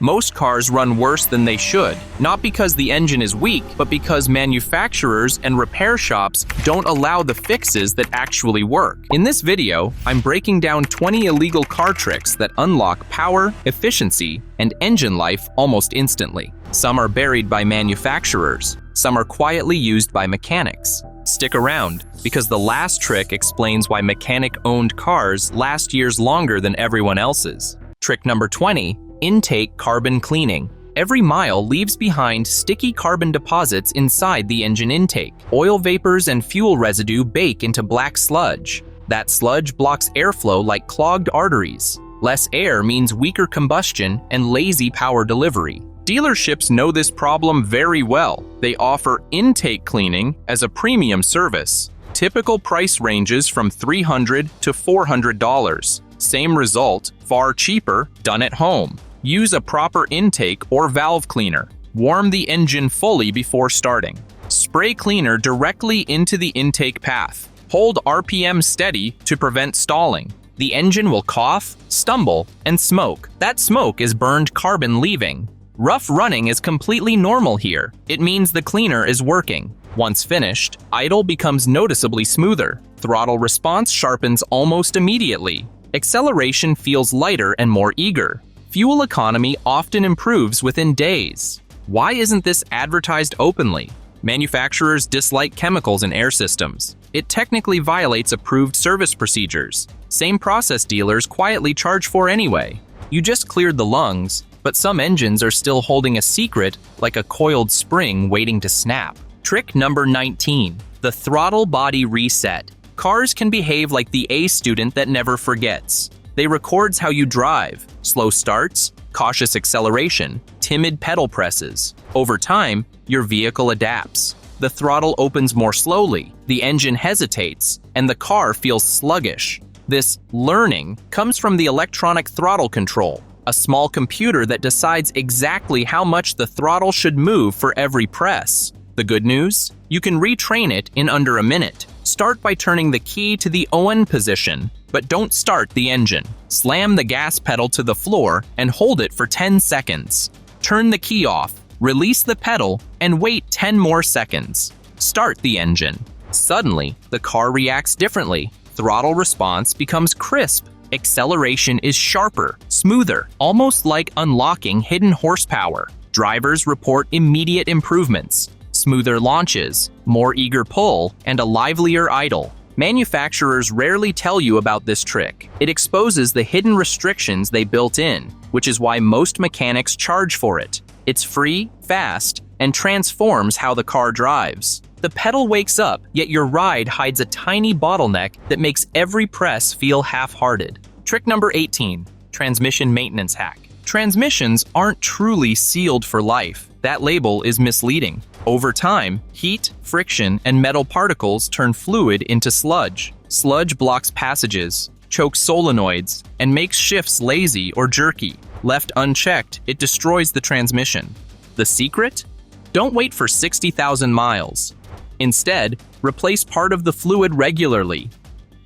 Most cars run worse than they should, not because the engine is weak, but because manufacturers and repair shops don't allow the fixes that actually work. In this video, I'm breaking down 20 illegal car tricks that unlock power, efficiency, and engine life almost instantly. Some are buried by manufacturers, some are quietly used by mechanics. Stick around, because the last trick explains why mechanic-owned cars last years longer than everyone else's. Trick number 20. Intake carbon cleaning. Every mile leaves behind sticky carbon deposits inside the engine intake. Oil vapors and fuel residue bake into black sludge. That sludge blocks airflow like clogged arteries. Less air means weaker combustion and lazy power delivery. Dealerships know this problem very well. They offer intake cleaning as a premium service. Typical price ranges from $300 to $400. Same result, far cheaper, done at home. Use a proper intake or valve cleaner. Warm the engine fully before starting. Spray cleaner directly into the intake path. Hold RPM steady to prevent stalling. The engine will cough, stumble, and smoke. That smoke is burned carbon leaving. Rough running is completely normal here. It means the cleaner is working. Once finished, idle becomes noticeably smoother. Throttle response sharpens almost immediately. Acceleration feels lighter and more eager. Fuel economy often improves within days. Why isn't this advertised openly? Manufacturers dislike chemicals in air systems. It technically violates approved service procedures. Same process dealers quietly charge for anyway. You just cleared the lungs, but some engines are still holding a secret like a coiled spring waiting to snap. Trick number 19. The throttle body reset. Cars can behave like the A student that never forgets. They records how you drive, slow starts, cautious acceleration, timid pedal presses. Over time, your vehicle adapts. The throttle opens more slowly, the engine hesitates, and the car feels sluggish. This learning comes from the electronic throttle control, a small computer that decides exactly how much the throttle should move for every press. The good news? You can retrain it in under a minute. Start by turning the key to the on position, but don't start the engine. Slam the gas pedal to the floor and hold it for 10 seconds. Turn the key off, release the pedal, and wait 10 more seconds. Start the engine. Suddenly, the car reacts differently. Throttle response becomes crisp. Acceleration is sharper, smoother, almost like unlocking hidden horsepower. Drivers report immediate improvements. Smoother launches, more eager pull, and a livelier idle. Manufacturers rarely tell you about this trick. It exposes the hidden restrictions they built in, which is why most mechanics charge for it. It's free, fast, and transforms how the car drives. The pedal wakes up, yet your ride hides a tiny bottleneck that makes every press feel half-hearted. Trick number 18. Transmission maintenance hack. Transmissions aren't truly sealed for life. That label is misleading. Over time, heat, friction, and metal particles turn fluid into sludge. Sludge blocks passages, chokes solenoids, and makes shifts lazy or jerky. Left unchecked, it destroys the transmission. The secret? Don't wait for 60,000 miles. Instead, replace part of the fluid regularly.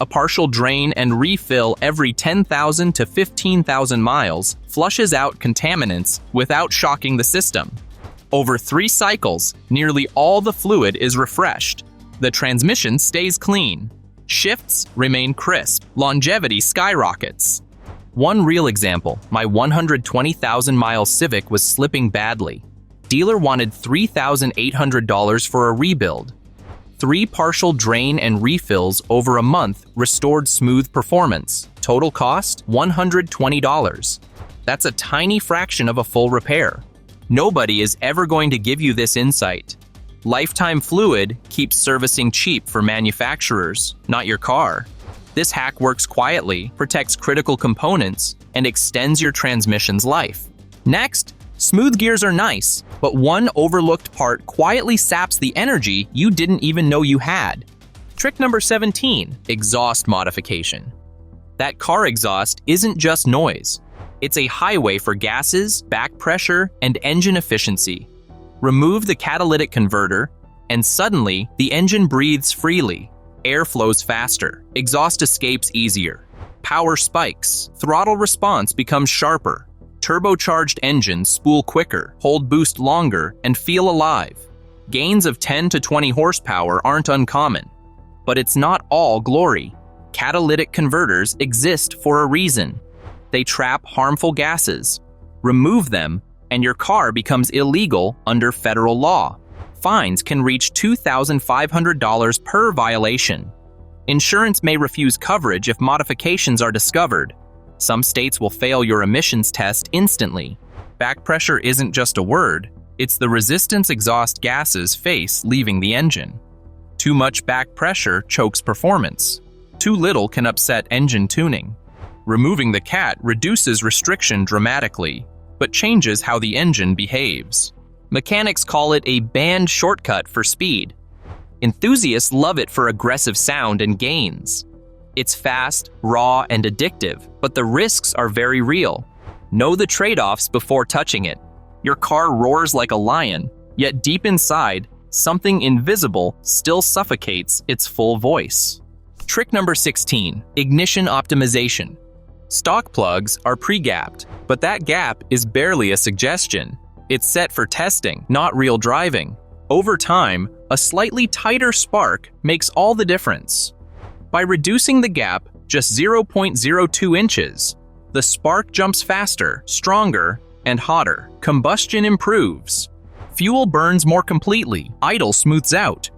A partial drain and refill every 10,000 to 15,000 miles flushes out contaminants without shocking the system. Over 3 cycles, nearly all the fluid is refreshed. The transmission stays clean. Shifts remain crisp. Longevity skyrockets. One real example, my 120,000-mile Civic was slipping badly. Dealer wanted $3,800 for a rebuild. 3 partial drain and refills over a month restored smooth performance. Total cost, $120. That's a tiny fraction of a full repair. Nobody is ever going to give you this insight. Lifetime Fluid keeps servicing cheap for manufacturers, not your car. This hack works quietly, protects critical components, and extends your transmission's life. Next, smooth gears are nice, but one overlooked part quietly saps the energy you didn't even know you had. Trick number 17, exhaust modification. That car exhaust isn't just noise. It's a highway for gases, back pressure, and engine efficiency. Remove the catalytic converter, and suddenly the engine breathes freely. Air flows faster. Exhaust escapes easier. Power spikes. Throttle response becomes sharper. Turbocharged engines spool quicker, hold boost longer, and feel alive. Gains of 10 to 20 horsepower aren't uncommon. But it's not all glory. Catalytic converters exist for a reason. They trap harmful gases. Remove them, and your car becomes illegal under federal law. Fines can reach $2,500 per violation. Insurance may refuse coverage if modifications are discovered. Some states will fail your emissions test instantly. Back pressure isn't just a word, it's the resistance exhaust gases face leaving the engine. Too much back pressure chokes performance. Too little can upset engine tuning. Removing the cat reduces restriction dramatically, but changes how the engine behaves. Mechanics call it a banned shortcut for speed. Enthusiasts love it for aggressive sound and gains. It's fast, raw, and addictive, but the risks are very real. Know the trade-offs before touching it. Your car roars like a lion, yet deep inside, something invisible still suffocates its full voice. Trick number 16, ignition optimization. Stock plugs are pre-gapped, but that gap is barely a suggestion. It's set for testing, not real driving. Over time, a slightly tighter spark makes all the difference. By reducing the gap just 0.02 inches, the spark jumps faster, stronger, and hotter. Combustion improves. Fuel burns more completely. Idle smooths out.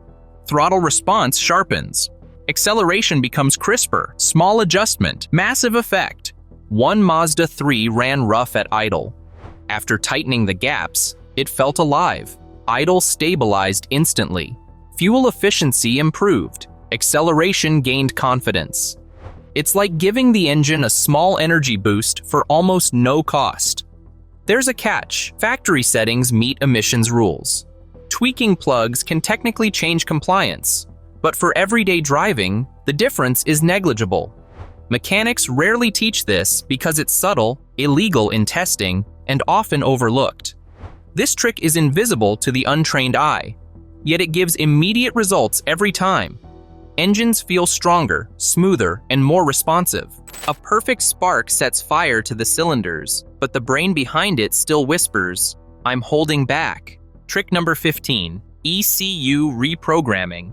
Throttle response sharpens. Acceleration becomes crisper. Small adjustment, massive effect. One Mazda 3 ran rough at idle. After tightening the gaps, it felt alive. Idle stabilized instantly. Fuel efficiency improved. Acceleration gained confidence. It's like giving the engine a small energy boost for almost no cost. There's a catch. Factory settings meet emissions rules. Tweaking plugs can technically change compliance, but for everyday driving, the difference is negligible. Mechanics rarely teach this because it's subtle, illegal in testing, and often overlooked. This trick is invisible to the untrained eye, yet it gives immediate results every time. Engines feel stronger, smoother, and more responsive. A perfect spark sets fire to the cylinders, but the brain behind it still whispers, "I'm holding back." Trick number 15, ECU reprogramming.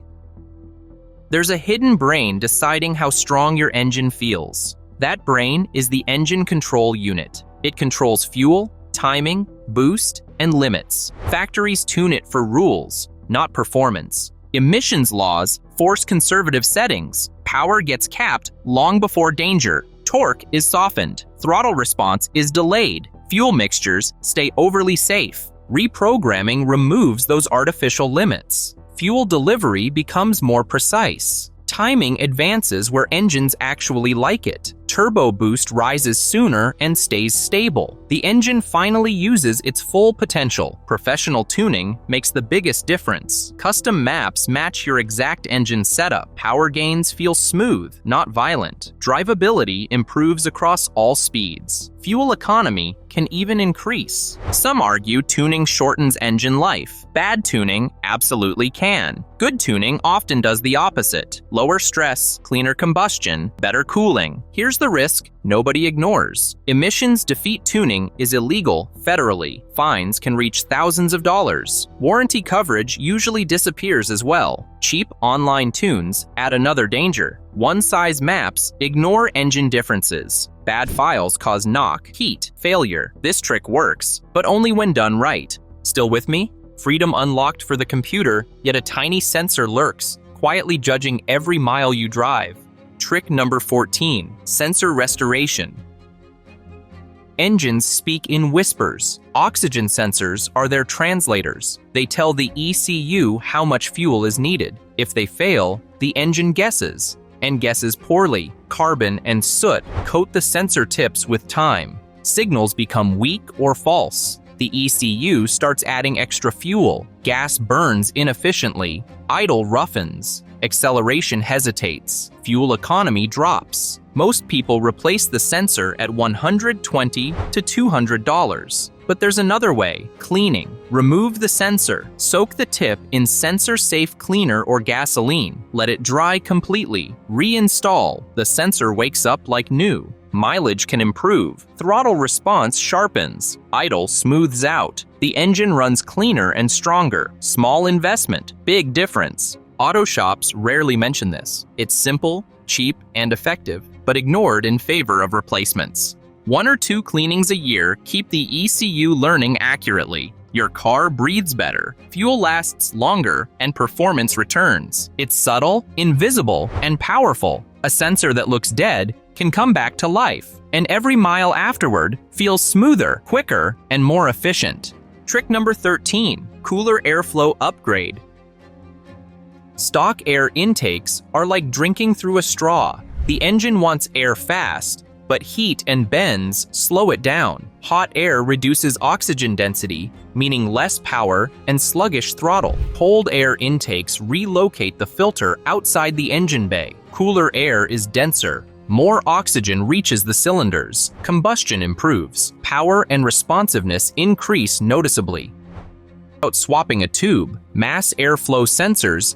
There's a hidden brain deciding how strong your engine feels. That brain is the engine control unit. It controls fuel, timing, boost, and limits. Factories tune it for rules, not performance. Emissions laws force conservative settings. Power gets capped long before danger. Torque is softened. Throttle response is delayed. Fuel mixtures stay overly safe. Reprogramming removes those artificial limits. Fuel delivery becomes more precise. Timing advances where engines actually like it. Turbo boost rises sooner and stays stable. The engine finally uses its full potential. Professional tuning makes the biggest difference. Custom maps match your exact engine setup. Power gains feel smooth, not violent. Drivability improves across all speeds. Fuel economy can even increase. Some argue tuning shortens engine life. Bad tuning absolutely can. Good tuning often does the opposite. Lower stress, cleaner combustion, better cooling. Here's the risk nobody ignores. Emissions defeat tuning is illegal federally. Fines can reach thousands of dollars. Warranty coverage usually disappears as well. Cheap online tunes add another danger. One-size maps ignore engine differences. Bad files cause knock, heat, failure. This trick works, but only when done right. Still with me? Freedom unlocked for the computer, yet a tiny sensor lurks, quietly judging every mile you drive. Trick number 14, sensor restoration. Engines speak in whispers. Oxygen sensors are their translators. They tell the ECU how much fuel is needed. If they fail, the engine guesses, and guesses poorly. Carbon and soot coat the sensor tips with time. Signals become weak or false. The ECU starts adding extra fuel. Gas burns inefficiently. Idle roughens. Acceleration hesitates. Fuel economy drops. Most people replace the sensor at $120 to $200. But there's another way, cleaning. Remove the sensor. Soak the tip in sensor-safe cleaner or gasoline. Let it dry completely. Reinstall. The sensor wakes up like new. mileage can improve, throttle response sharpens, idle smooths out. The engine runs cleaner and stronger. Small investment, big difference. Auto shops rarely mention this. It's simple, cheap, and effective, but ignored in favor of replacements. 1 or 2 cleanings a year keep the ECU learning accurately. Your car breathes better, fuel lasts longer, and performance returns. It's subtle, invisible, and powerful. A sensor that looks dead can come back to life, and every mile afterward feels smoother, quicker, and more efficient. Trick number 13, cooler airflow upgrade. Stock air intakes are like drinking through a straw. The engine wants air fast, but heat and bends slow it down. Hot air reduces oxygen density, meaning less power and sluggish throttle. Cold air intakes relocate the filter outside the engine bay. Cooler air is denser. More oxygen reaches the cylinders. Combustion improves. Power and responsiveness increase noticeably. Without swapping a tube, mass airflow sensors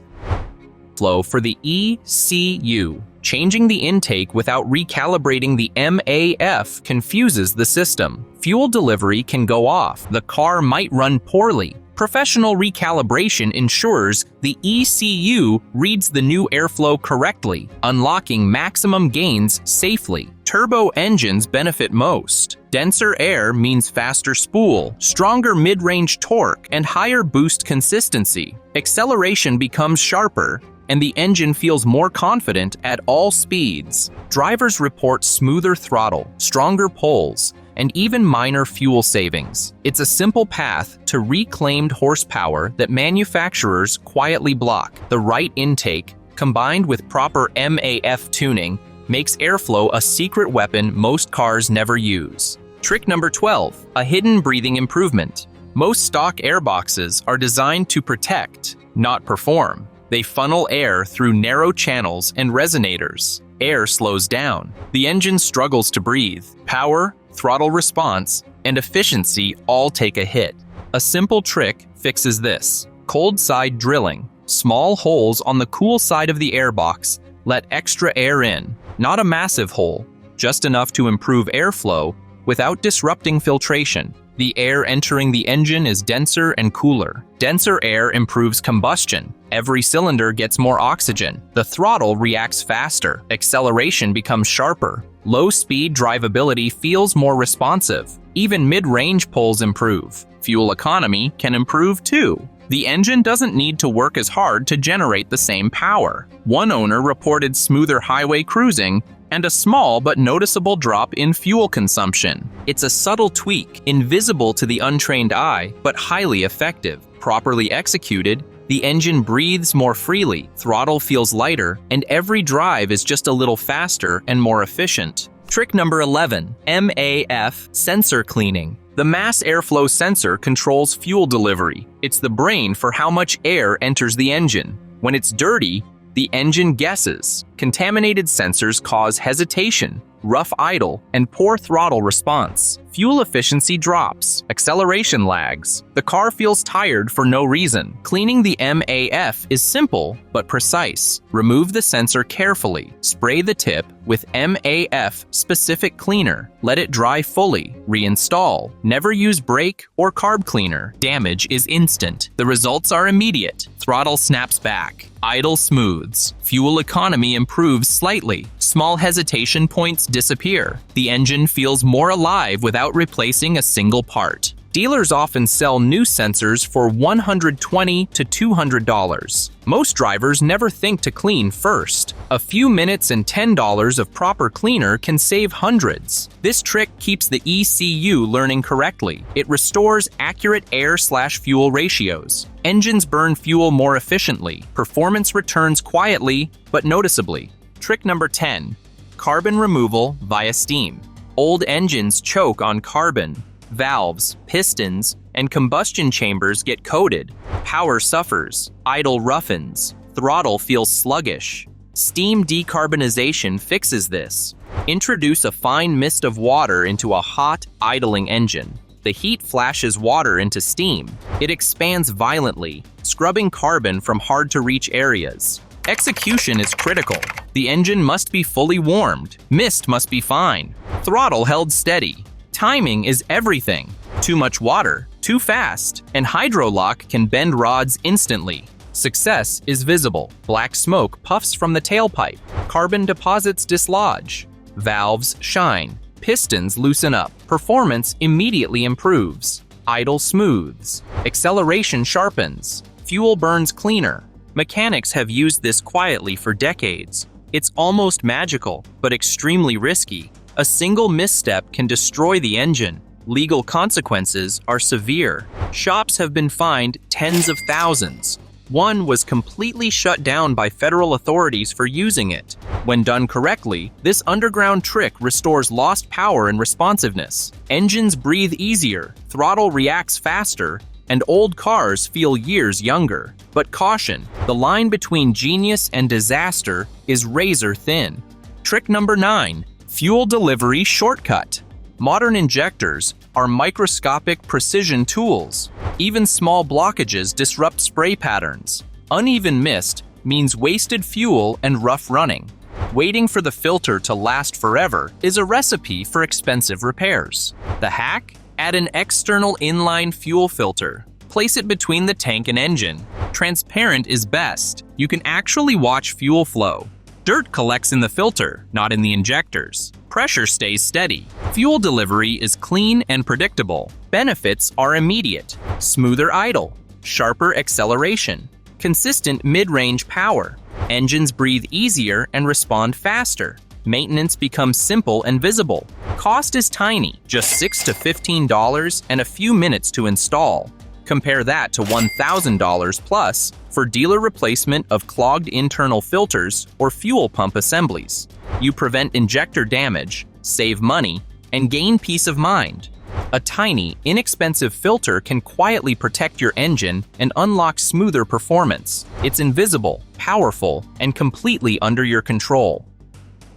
flow for the ECU. Changing the intake without recalibrating the MAF confuses the system. Fuel delivery can go off. The car might run poorly. Professional recalibration ensures the ECU reads the new airflow correctly, unlocking maximum gains safely. Turbo engines benefit most. Denser air means faster spool, stronger mid-range torque, and higher boost consistency. Acceleration becomes sharper, and the engine feels more confident at all speeds. Drivers report smoother throttle, stronger pulls, and even minor fuel savings. It's a simple path to reclaimed horsepower that manufacturers quietly block. The right intake, combined with proper MAF tuning, makes airflow a secret weapon most cars never use. Trick number 12, a hidden breathing improvement. Most stock airboxes are designed to protect, not perform. They funnel air through narrow channels and resonators. Air slows down. The engine struggles to breathe. Power, throttle response, and efficiency all take a hit. A simple trick fixes this. Cold side drilling. Small holes on the cool side of the airbox let extra air in. Not a massive hole, just enough to improve airflow without disrupting filtration. The air entering the engine is denser and cooler. Denser air improves combustion. Every cylinder gets more oxygen. The throttle reacts faster. Acceleration becomes sharper. Low-speed drivability feels more responsive. Even mid-range pulls improve. Fuel economy can improve too. The engine doesn't need to work as hard to generate the same power. One owner reported smoother highway cruising and a small but noticeable drop in fuel consumption. It's a subtle tweak, invisible to the untrained eye, but highly effective. Properly executed, the engine breathes more freely, throttle feels lighter, and every drive is just a little faster and more efficient. Trick number 11, MAF sensor cleaning. The mass airflow sensor controls fuel delivery. It's the brain for how much air enters the engine. When it's dirty, the engine guesses. Contaminated sensors cause hesitation, rough idle, and poor throttle response. Fuel efficiency drops, acceleration lags. The car feels tired for no reason. Cleaning the MAF is simple but precise. Remove the sensor carefully. Spray the tip with MAF-specific cleaner. Let it dry fully. Reinstall. Never use brake or carb cleaner. Damage is instant. The results are immediate. Throttle snaps back. Idle smooths. Fuel economy improves slightly. Small hesitation points disappear. The engine feels more alive without replacing a single part. Dealers often sell new sensors for $120 to $200. Most drivers never think to clean first. A few minutes and $10 of proper cleaner can save hundreds. This trick keeps the ECU learning correctly. It restores accurate air/fuel ratios. Engines burn fuel more efficiently. Performance returns quietly but noticeably. Trick number 10, carbon removal via steam. Old engines choke on carbon. Valves, pistons, and combustion chambers get coated. Power suffers. Idle roughens. Throttle feels sluggish. Steam decarbonization fixes this. Introduce a fine mist of water into a hot, idling engine. The heat flashes water into steam. It expands violently, scrubbing carbon from hard-to-reach areas. Execution is critical. The engine must be fully warmed. Mist must be fine. Throttle held steady. Timing is everything. Too much water, too fast, and hydrolock can bend rods instantly. Success is visible. Black smoke puffs from the tailpipe. Carbon deposits dislodge. Valves shine. Pistons loosen up. Performance immediately improves. Idle smooths. Acceleration sharpens. Fuel burns cleaner. Mechanics have used this quietly for decades. It's almost magical, but extremely risky. A single misstep can destroy the engine. Legal consequences are severe. Shops have been fined tens of thousands. One was completely shut down by federal authorities for using it. When done correctly, this underground trick restores lost power and responsiveness. Engines breathe easier, throttle reacts faster, and old cars feel years younger. But caution, the line between genius and disaster is razor thin. Trick number 9, fuel delivery shortcut. Modern injectors are microscopic precision tools. Even small blockages disrupt spray patterns. Uneven mist means wasted fuel and rough running. Waiting for the filter to last forever is a recipe for expensive repairs. The hack? Add an external inline fuel filter. Place it between the tank and engine. Transparent is best. You can actually watch fuel flow. Dirt collects in the filter, not in the injectors. Pressure stays steady. Fuel delivery is clean and predictable. Benefits are immediate. Smoother idle. Sharper acceleration. Consistent mid-range power. Engines breathe easier and respond faster. Maintenance becomes simple and visible. Cost is tiny, just $6 to $15 and a few minutes to install. Compare that to $1,000 plus for dealer replacement of clogged internal filters or fuel pump assemblies. You prevent injector damage, save money, and gain peace of mind. A tiny, inexpensive filter can quietly protect your engine and unlock smoother performance. It's invisible, powerful, and completely under your control.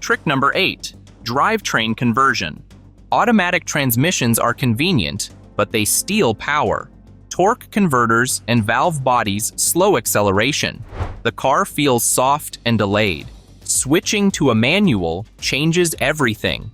Trick number 8, drivetrain conversion. Automatic transmissions are convenient, but they steal power. Torque converters and valve bodies slow acceleration. The car feels soft and delayed. Switching to a manual changes everything.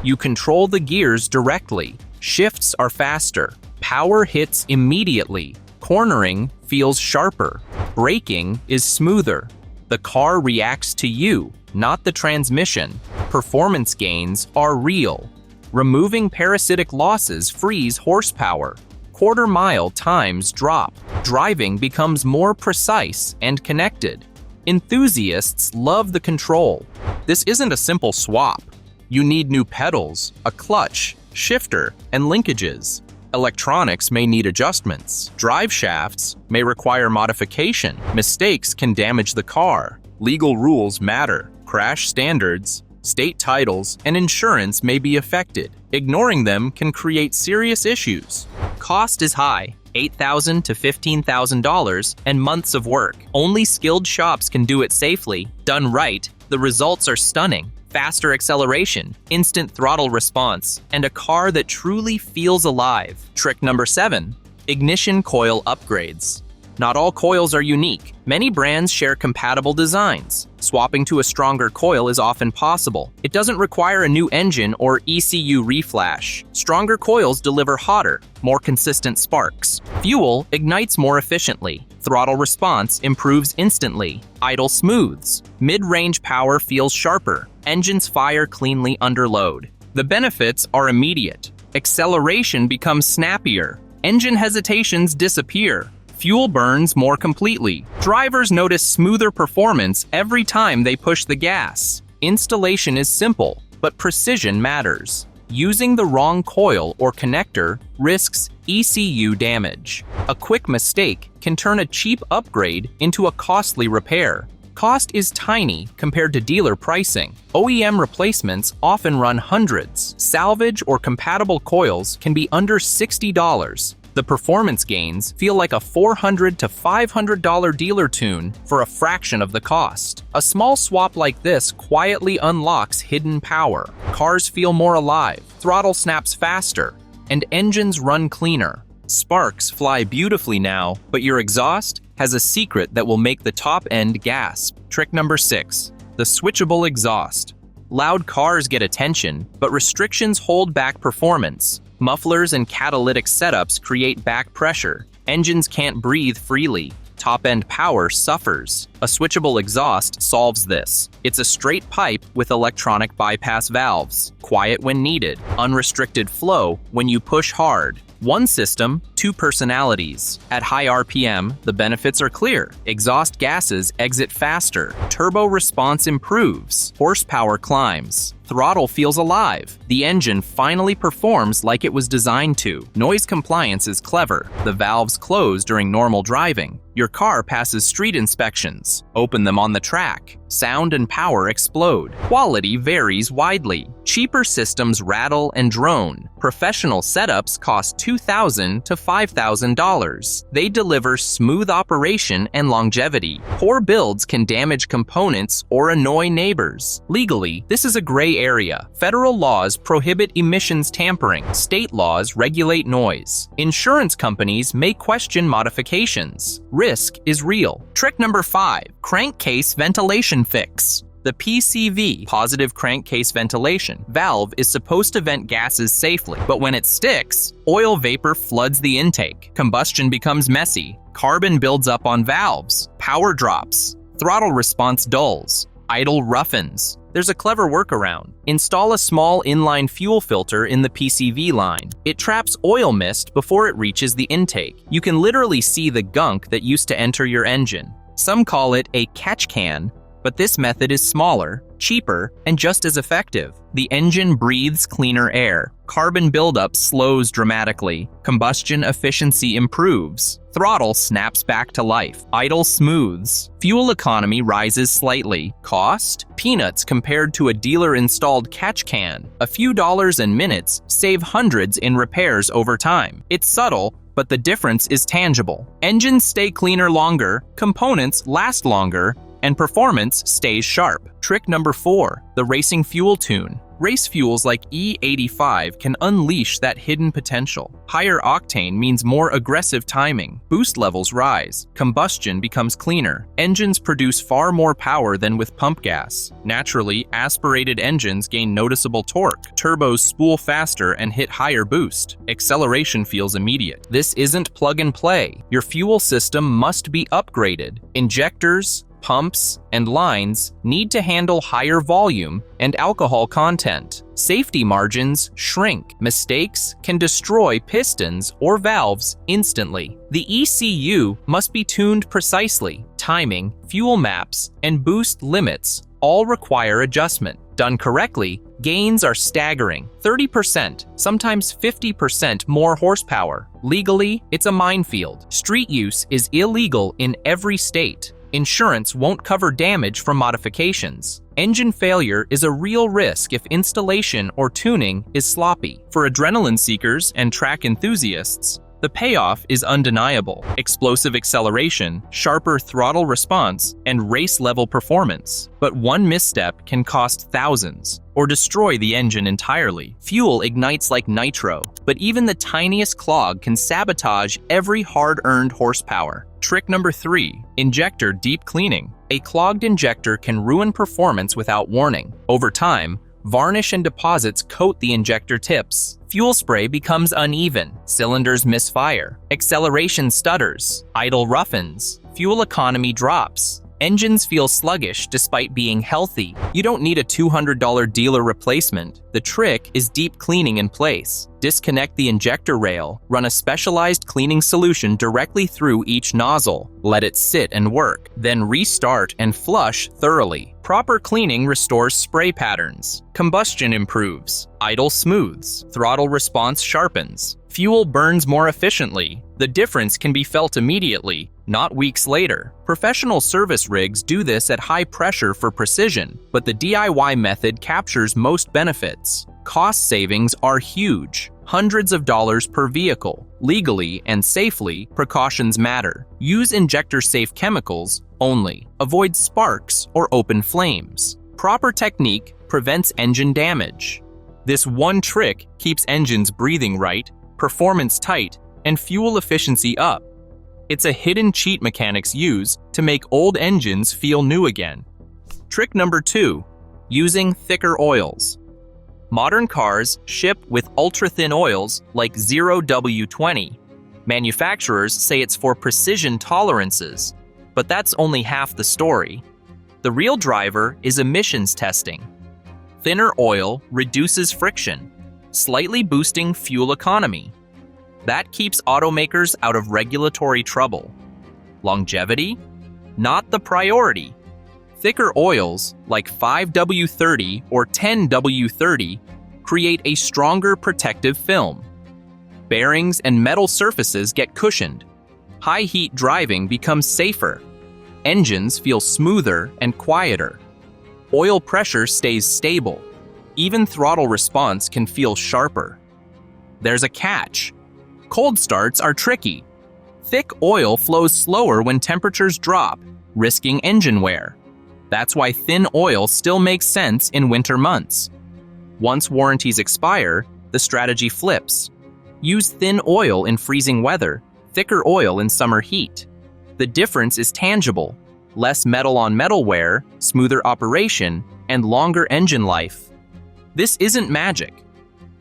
You control the gears directly. Shifts are faster. Power hits immediately. Cornering feels sharper. Braking is smoother. The car reacts to you, not the transmission. Performance gains are real. Removing parasitic losses frees horsepower. Quarter-mile times drop. Driving becomes more precise and connected. Enthusiasts love the control. This isn't a simple swap. You need new pedals, a clutch, shifter, and linkages. Electronics may need adjustments. Drive shafts may require modification. Mistakes can damage the car. Legal rules matter. Crash standards, state titles, and insurance may be affected. Ignoring them can create serious issues. Cost is high, $8,000 to $15,000, and months of work. Only skilled shops can do it safely. Done right, the results are stunning. Faster acceleration, instant throttle response, and a car that truly feels alive. Trick number 7, ignition coil upgrades. Not all coils are unique. Many brands share compatible designs. Swapping to a stronger coil is often possible. It doesn't require a new engine or ECU reflash. Stronger coils deliver hotter, more consistent sparks. Fuel ignites more efficiently. Throttle response improves instantly. Idle smooths. Mid-range power feels sharper. Engines fire cleanly under load. The benefits are immediate. Acceleration becomes snappier. Engine hesitations disappear. Fuel burns more completely. Drivers notice smoother performance every time they push the gas. Installation is simple, but precision matters. Using the wrong coil or connector risks ECU damage. A quick mistake can turn a cheap upgrade into a costly repair. Cost is tiny compared to dealer pricing. OEM replacements often run hundreds. Salvage or compatible coils can be under $60. The performance gains feel like a $400 to $500 dealer tune for a fraction of the cost. A small swap like this quietly unlocks hidden power. Cars feel more alive, throttle snaps faster, and engines run cleaner. Sparks fly beautifully now, but your exhaust has a secret that will make the top end gasp. Trick number 6. The switchable exhaust. Loud cars get attention, but restrictions hold back performance. Mufflers and catalytic setups create back pressure. Engines can't breathe freely. Top-end power suffers. A switchable exhaust solves this. It's a straight pipe with electronic bypass valves. Quiet when needed. Unrestricted flow when you push hard. One system, two personalities. At high RPM, the benefits are clear. Exhaust gases exit faster. Turbo response improves. Horsepower climbs. Throttle feels alive. The engine finally performs like it was designed to. Noise compliance is clever. The valves close during normal driving. Your car passes street inspections. Open them on the track. Sound and power explode. Quality varies widely. Cheaper systems rattle and drone. Professional setups cost $2,000 to $5,000. They deliver smooth operation and longevity. Poor builds can damage components or annoy neighbors. Legally, this is a gray area. Federal laws prohibit emissions tampering. State laws regulate noise. Insurance companies may question modifications. Risk is real. Trick number 5. Crankcase ventilation fix. The PCV, positive crankcase ventilation, valve is supposed to vent gases safely, but when it sticks, oil vapor floods the intake. Combustion becomes messy. Carbon builds up on valves. Power drops. Throttle response dulls. Idle roughens. There's a clever workaround. Install a small inline fuel filter in the PCV line. It traps oil mist before it reaches the intake. You can literally see the gunk that used to enter your engine. Some call it a catch can, but this method is smaller, cheaper, and just as effective. The engine breathes cleaner air. Carbon buildup slows dramatically. Combustion efficiency improves. Throttle snaps back to life. Idle smooths. Fuel economy rises slightly. Cost? Peanuts compared to a dealer-installed catch can. A few dollars and minutes save hundreds in repairs over time. It's subtle, but the difference is tangible. Engines stay cleaner longer, components last longer, and performance stays sharp. Trick number 4, the racing fuel tune. Race fuels like E85 can unleash that hidden potential. Higher octane means more aggressive timing. Boost levels rise. Combustion becomes cleaner. Engines produce far more power than with pump gas. Naturally, aspirated engines gain noticeable torque. Turbos spool faster and hit higher boost. Acceleration feels immediate. This isn't plug and play. Your fuel system must be upgraded. Injectors, pumps, and lines need to handle higher volume and alcohol content. Safety margins shrink. Mistakes can destroy pistons or valves instantly. The ECU must be tuned precisely. Timing, fuel maps, and boost limits all require adjustment. Done correctly, gains are staggering. 30%, sometimes 50% more horsepower. Legally, it's a minefield. Street use is illegal in every state. Insurance won't cover damage from modifications. Engine failure is a real risk if installation or tuning is sloppy. For adrenaline seekers and track enthusiasts, the payoff is undeniable. Explosive acceleration, sharper throttle response, and race-level performance. But one misstep can cost thousands or destroy the engine entirely. Fuel ignites like nitro, but even the tiniest clog can sabotage every hard-earned horsepower. Trick number 3, injector deep cleaning. A clogged injector can ruin performance without warning. Over time, varnish and deposits coat the injector tips. Fuel spray becomes uneven. Cylinders misfire. Acceleration stutters. Idle roughens. Fuel economy drops. Engines feel sluggish despite being healthy. You don't need a $200 dealer replacement. The trick is deep cleaning in place. Disconnect the injector rail. Run a specialized cleaning solution directly through each nozzle. Let it sit and work. Then restart and flush thoroughly. Proper cleaning restores spray patterns. Combustion improves. Idle smooths. Throttle response sharpens. Fuel burns more efficiently. The difference can be felt immediately, not weeks later. Professional service rigs do this at high pressure for precision, but the DIY method captures most benefits. Cost savings are huge. Hundreds of dollars per vehicle. Legally and safely, precautions matter. Use injector-safe chemicals only. Avoid sparks or open flames. Proper technique prevents engine damage. This one trick keeps engines breathing right, performance tight, and fuel efficiency up. It's a hidden cheat mechanics used to make old engines feel new again. Trick number 2, using thicker oils. Modern cars ship with ultra-thin oils like 0W20. Manufacturers say it's for precision tolerances, but that's only half the story. The real driver is emissions testing. Thinner oil reduces friction, slightly boosting fuel economy. That keeps automakers out of regulatory trouble. Longevity? Not the priority. Thicker oils, like 5W30 or 10W30, create a stronger protective film. Bearings and metal surfaces get cushioned. High-heat driving becomes safer. Engines feel smoother and quieter. Oil pressure stays stable. Even throttle response can feel sharper. There's a catch. Cold starts are tricky. Thick oil flows slower when temperatures drop, risking engine wear. That's why thin oil still makes sense in winter months. Once warranties expire, the strategy flips. Use thin oil in freezing weather, thicker oil in summer heat. The difference is tangible: less metal-on-metal wear, smoother operation, and longer engine life. This isn't magic.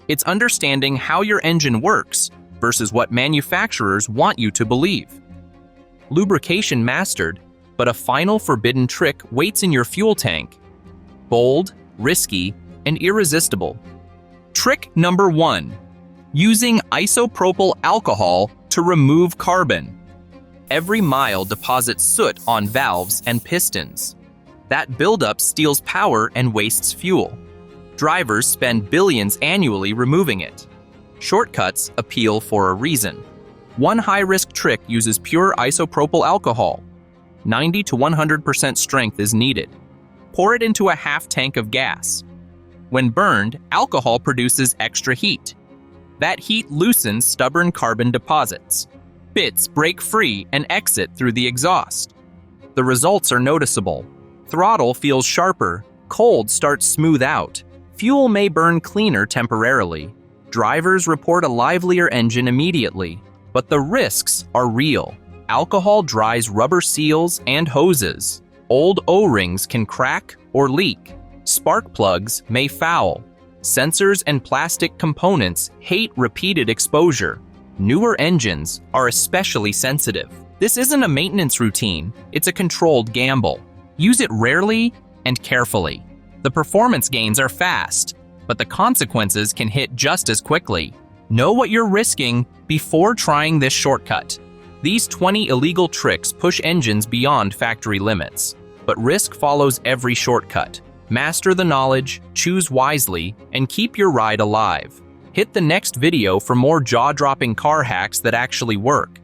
It's understanding how your engine works versus what manufacturers want you to believe. Lubrication mastered, but a final forbidden trick waits in your fuel tank. Bold, risky, and irresistible. Trick number 1. Using isopropyl alcohol to remove carbon. Every mile deposits soot on valves and pistons. That buildup steals power and wastes fuel. Drivers spend billions annually removing it. Shortcuts appeal for a reason. One high-risk trick uses pure isopropyl alcohol. 90 to 100% strength is needed. Pour it into a half tank of gas. When burned, alcohol produces extra heat. That heat loosens stubborn carbon deposits. Bits break free and exit through the exhaust. The results are noticeable. Throttle feels sharper, cold starts smooth out. Fuel may burn cleaner temporarily. Drivers report a livelier engine immediately, but the risks are real. Alcohol dries rubber seals and hoses. Old O-rings can crack or leak. Spark plugs may foul. Sensors and plastic components hate repeated exposure. Newer engines are especially sensitive. This isn't a maintenance routine, it's a controlled gamble. Use it rarely and carefully. The performance gains are fast, but the consequences can hit just as quickly. Know what you're risking before trying this shortcut. These 20 illegal tricks push engines beyond factory limits, but risk follows every shortcut. Master the knowledge, choose wisely, and keep your ride alive. Hit the next video for more jaw-dropping car hacks that actually work.